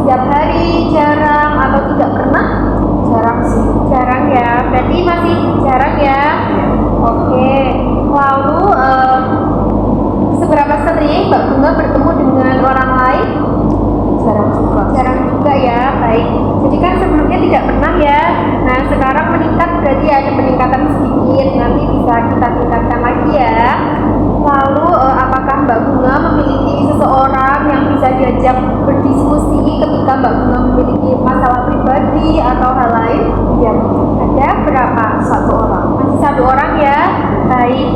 Setiap hari, jarang, atau tidak pernah? Jarang sih. Jarang ya, berarti masih jarang ya. Oke, lalu seberapa sering Mbak Bunga bertemu dengan orang lain? Jarang juga. Jarang juga ya, baik. Jadi kan sebelumnya tidak pernah ya. Nah sekarang meningkat, berarti ada peningkatan sedikit. Nanti bisa kita tingkatkan lagi ya. Lalu apakah Mbak Bunga memiliki seseorang yang bisa diajak berdiskusi ketika Mbak Bunga memiliki masalah pribadi atau hal lain? Iya. Ada berapa? Satu orang. Masih satu orang ya. Baik.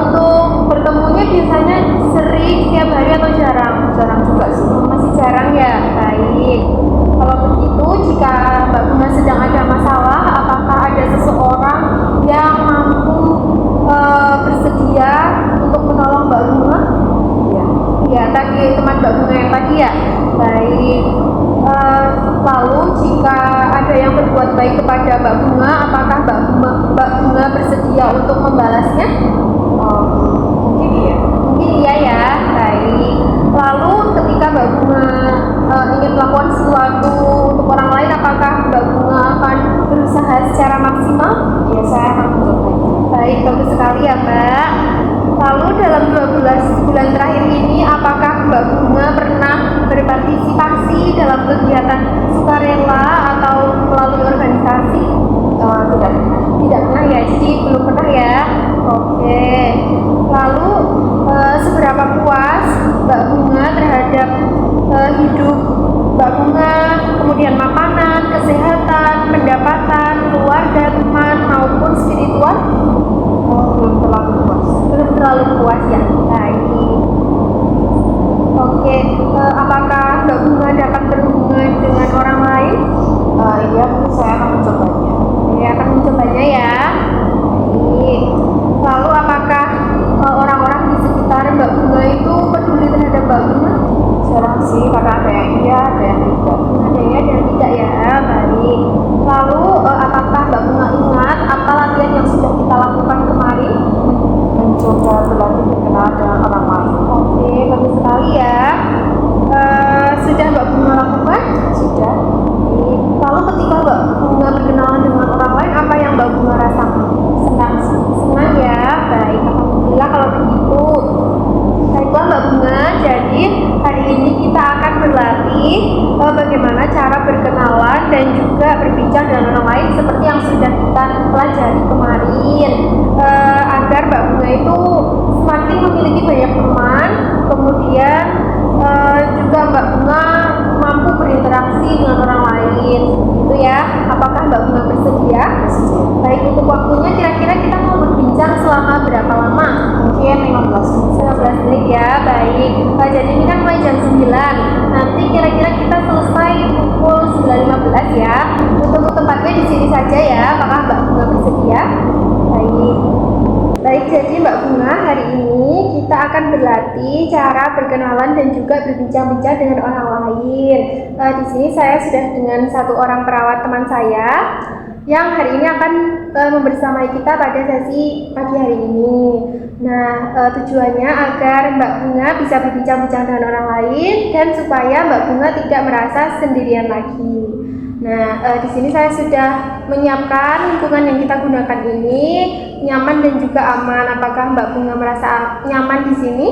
Untuk bertemunya biasanya sering setiap hari atau jarang? Jarang juga sih. Masih jarang ya. Baik. Kalau begitu, jika Mbak Bunga sedang ada masalah, apakah ada seseorang yang mampu bersedia untuk menolong Mbak Bunga? Iya. Ya, tadi teman Mbak Bunga yang tadi ya. Baik. Lalu jika ada yang berbuat baik kepada Mbak Bunga, apakah Mbak Bunga bersedia untuk membalasnya? Mungkin iya. Mungkin iya ya. Baik. Lalu ketika Mbak Bunga ingin melakukan sesuatu untuk orang lain, apakah Mbak Bunga akan berusaha secara maksimal? Iya, saya akan mencoba. Baik, bagus sekali ya Mbak. Lalu dalam 12 bulan terakhir ini, apakah Mbak Bunga pernah berpartisipasi dalam kegiatan sukarela atau melalui organisasi? Tidak. Tidak pernah ya, jadi belum pernah ya. Oke. Lalu seberapa puas Mbak Bunga terhadap hidup Mbak Bunga, kemudian makanan, kesehatan, pendapatan, keluarga, teman maupun spiritual? Belum terlalu puas. Belum terlalu puas ya. Baik. Oke. Apakah Mbak Bunga dapat berhubungan dengan orang lain? Iya, mungkin saya akan mencobanya. Ya, akan mencobanya ya. Baik. Lalu apakah orang-orang di sekitar Mbak Bunga itu peduli terhadap Mbak Bunga? Jarang sih, karena ada yang iya, ada yang tidak. Ada ya dan tidak ya. Baik. Lalu apakah Mbak Bunga ingat apa latihan yang sudah kita lakukan kemarin? Mencoba berlatih berkenalan dengan orang lain. Oke, bagus sekali ya. Sudah Mbak Bunga lakukan? Sudah. Baik. Lalu ketika Mbak Bunga berkenalan dengan orang lain, apa yang Mbak Bunga rasakan? Senang sih. Senang ya. Baik, alhamdulillah kalau begitu. Baiklah Mbak Bunga, jadi hari ini kita akan berlatih bagaimana cara berkenalan dan juga berbincang dengan orang lain seperti yang sudah kita pelajari kemarin, agar Mbak Bunga itu semakin memiliki banyak teman, kemudian juga Mbak Bunga mampu berinteraksi dengan orang lain, gitu ya. Apakah Mbak Bunga bersedia? Bersedia. Baik, untuk waktunya kira-kira kita mau berbincang selama berapa lama? Mungkin 15 menit. 15 menit ya, baik. Jadi ini kan mulai jam 9. Nanti kira-kira kita selesai pukul 9.15 ya. Untuk tempatnya di sini saja ya. Apakah Mbak Bunga bersedia? Baik. Baik, jadi Mbak Bunga, hari ini kita akan berlatih cara berkenalan dan juga berbincang-bincang dengan orang lain. Di sini saya sudah dengan satu orang perawat teman saya yang hari ini akan membersamai kita pada sesi pagi hari ini. Nah, tujuannya agar Mbak Bunga bisa berbincang-bincang dengan orang lain dan supaya Mbak Bunga tidak merasa sendirian lagi. Nah, di sini saya sudah menyiapkan lingkungan yang kita gunakan ini nyaman dan juga aman. Apakah Mbak Bunga merasa nyaman di sini?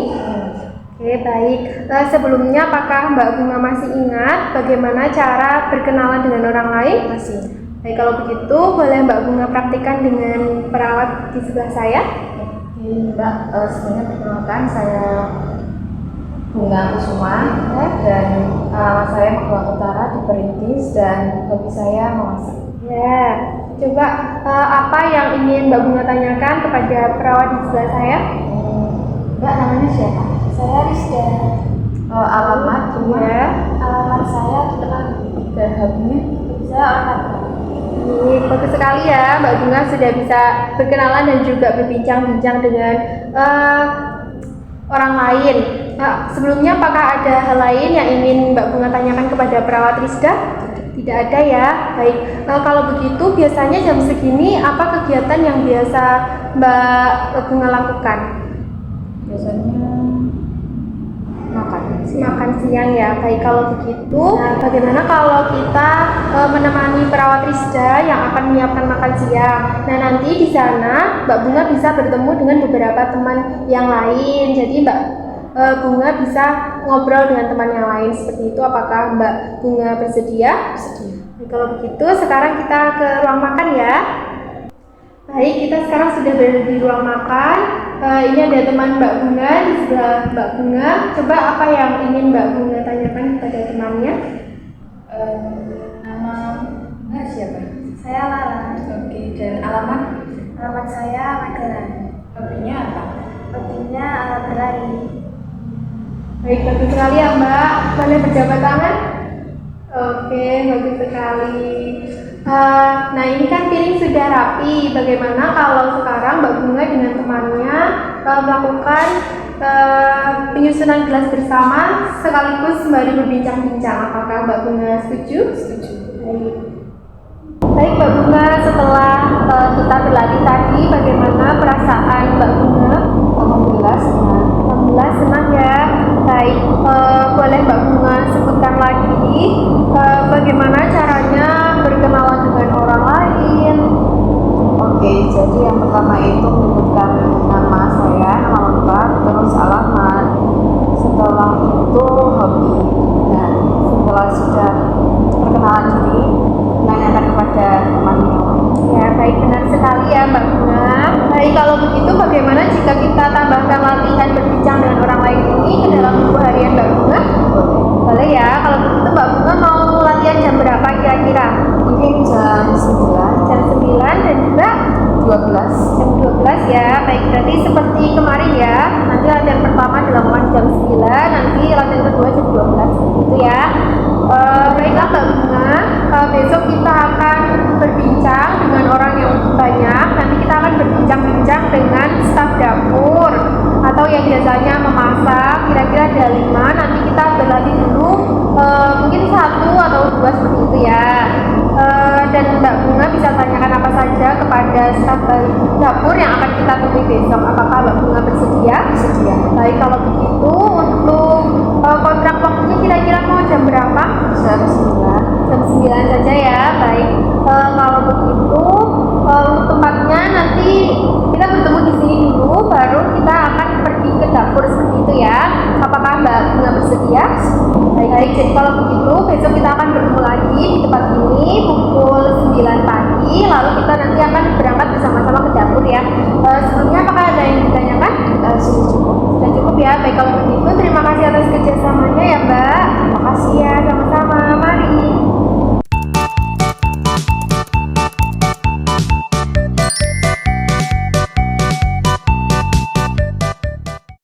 Oke, baik. Sebelumnya apakah Mbak Bunga masih ingat bagaimana cara berkenalan dengan orang lain? Masih. Baik, kalau begitu boleh Mbak Bunga praktikkan dengan perawat di sebelah saya. Oke, Mbak, sebenarnya perkenalkan saya Bunga Kusuma dan alamat saya Magelang Utara di Perintis dan hobi saya memasak. Ya, coba apa yang ingin Mbak Bunga tanyakan kepada perawat di sebelah saya? Mbak, namanya siapa? Saya Rizda. Alamat rumah Ya. Alamat saya di depan dan hobinya. saya orang Ini bagus sekali ya, Mbak Bunga sudah bisa berkenalan dan juga berbincang-bincang dengan orang lain. Sebelumnya apakah ada hal lain yang ingin Mbak Bunga tanyakan kepada perawat Rizda? Tidak ada ya. Baik. Kalau begitu biasanya jam segini apa kegiatan yang biasa Mbak Bunga lakukan? Biasanya makan Siang ya. Baik, kalau begitu bagaimana kalau kita menemani perawat Rizda yang akan menyiapkan makan siang. Nah, nanti di sana Mbak Bunga bisa bertemu dengan beberapa teman yang lain. Jadi Mbak Bunga bisa ngobrol dengan teman yang lain seperti itu. Apakah Mbak Bunga bersedia? Bersedia. Baik, kalau begitu sekarang kita ke ruang makan ya. Baik, kita sekarang sudah berada di ruang makan. Ini ada teman Mbak Bunga di sebelah Mbak Bunga. Coba apa yang ingin Mbak Bunga tanyakan kepada temannya? Nama Mbak siapa? Saya Lala. Oke, dan alamat Alamat saya Magelang. hobinya apa? Hobinya berlari. Baik, bagus sekali ya Mbak. Boleh berjabat tangan? Oke, bagus sekali. Nah, ini kan piring sudah rapi. Bagaimana kalau sekarang Mbak Bunga dengan temannya melakukan penyusunan gelas bersama sekaligus sembari berbincang-bincang? Apakah Mbak Bunga setuju? Setuju. Baik. Baik Mbak Bunga, setelah kita berlatih tadi, bagaimana perasaan Mbak Bunga? Alhamdulillah senang. Alhamdulillah senang ya. Baik, boleh Mbak Bunga sebutkan lagi bagaimana caranya berkenalan dengan orang lain? Oke, jadi yang pertama itu menyebutkan nama saya, nama lengkap, terus alamat. Setelah itu hobi. Nah, setelah sudah perkenalan diri, menanyakan kepada teman yang lain. Ya, baik, benar sekali ya Mbak Bunga. Baik, kalau begitu bagaimana jika kita tambahkan latihan berbincang dengan orang lain ini ke dalam buku harian Mbak Bunga? Boleh ya, kalau begitu Mbak Bunga mau latihan jam berapa kira-kira? Mungkin jam 9, Jam 9 dan juga 12. jam 12 ya. Baik, berarti seperti kemarin ya. Nanti latihan pertama dilakukan jam 9, nanti latihan kedua jam 12 gitu ya. Baiklah Mbak Bunga, besok kita akan berbincang dengan orang yang banyak. Nanti kita akan berbincang-bincang dengan staf dapur atau yang biasanya memasak. Kira-kira ada 5. Nanti kita berlatih dulu, mungkin 1 atau 2 seperti itu ya. Dan Mbak Bunga bisa tanyakan apa saja kepada staf dapur yang akan kita temui besok. Apakah Mbak Bunga bersedia? Bersedia. Baik, kalau begitu untuk kontrak waktunya kira-kira mau jam berapa? Jam 9. Jam 9 saja ya. Baik, kalau begitu untuk tempatnya nanti kita bertemu di sini dulu, baru kita akan pergi ke dapur seperti itu ya. Apakah Mbak Bunga bersedia? Baik, jadi kalau begitu besok kita akan bertemu lagi di tempat ini pukul 9 pagi, lalu kita nanti akan berangkat bersama-sama ke dapur ya. Sebelumnya apakah ada yang ditanyakan? Sudah cukup. Sudah cukup ya. Baik, kalau begitu terima kasih atas kerjasamanya ya Mbak.